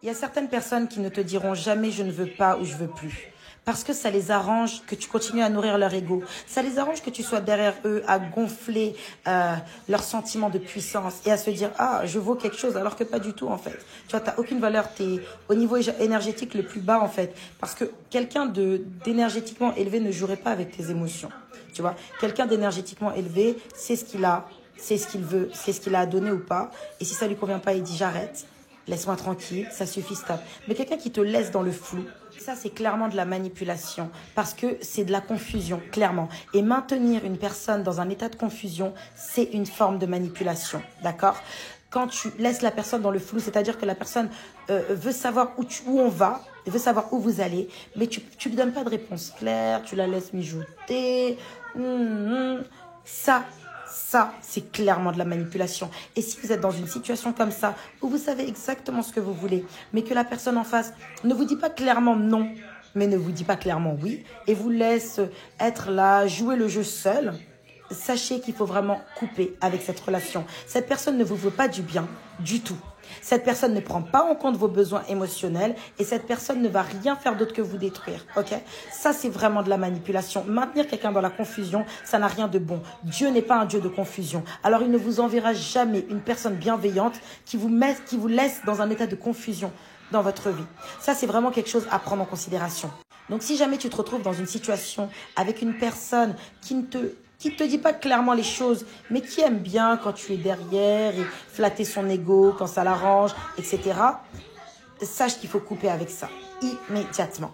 Il y a certaines personnes qui ne te diront jamais je ne veux pas ou je veux plus. Parce que ça les arrange que tu continues à nourrir leur ego. Ça les arrange que tu sois derrière eux à gonfler leur sentiment de puissance et à se dire « Ah, je vaux quelque chose » alors que pas du tout en fait. Tu vois, t'as aucune valeur, t'es au niveau énergétique le plus bas en fait. Parce que quelqu'un d'énergétiquement élevé ne jouerait pas avec tes émotions. Tu vois, quelqu'un d'énergétiquement élevé, c'est ce qu'il a, c'est ce qu'il veut, c'est ce qu'il a à donner ou pas. Et si ça lui convient pas, il dit « J'arrête ». Laisse-moi tranquille, ça suffit, stop. Mais quelqu'un qui te laisse dans le flou, ça c'est clairement de la manipulation parce que c'est de la confusion, clairement. Et maintenir une personne dans un état de confusion, c'est une forme de manipulation, d'accord? Quand tu laisses la personne dans le flou, c'est-à-dire que la personne veut savoir où on va, veut savoir où vous allez, mais tu lui donnes pas de réponse claire, tu la laisses mijoter, ça, c'est clairement de la manipulation. Et si vous êtes dans une situation comme ça, où vous savez exactement ce que vous voulez, mais que la personne en face ne vous dit pas clairement non, mais ne vous dit pas clairement oui, et vous laisse être là, jouer le jeu seul, sachez qu'il faut vraiment couper avec cette relation. Cette personne ne vous veut pas du bien, du tout. Cette personne ne prend pas en compte vos besoins émotionnels et cette personne ne va rien faire d'autre que vous détruire, ok? Ça, c'est vraiment de la manipulation. Maintenir quelqu'un dans la confusion, ça n'a rien de bon. Dieu n'est pas un Dieu de confusion. Alors, il ne vous enverra jamais une personne bienveillante qui vous laisse dans un état de confusion dans votre vie. Ça, c'est vraiment quelque chose à prendre en considération. Donc, si jamais tu te retrouves dans une situation avec une personne qui ne te dit pas clairement les choses, mais qui aime bien quand tu es derrière et flatter son ego quand ça l'arrange, etc. Sache qu'il faut couper avec ça immédiatement.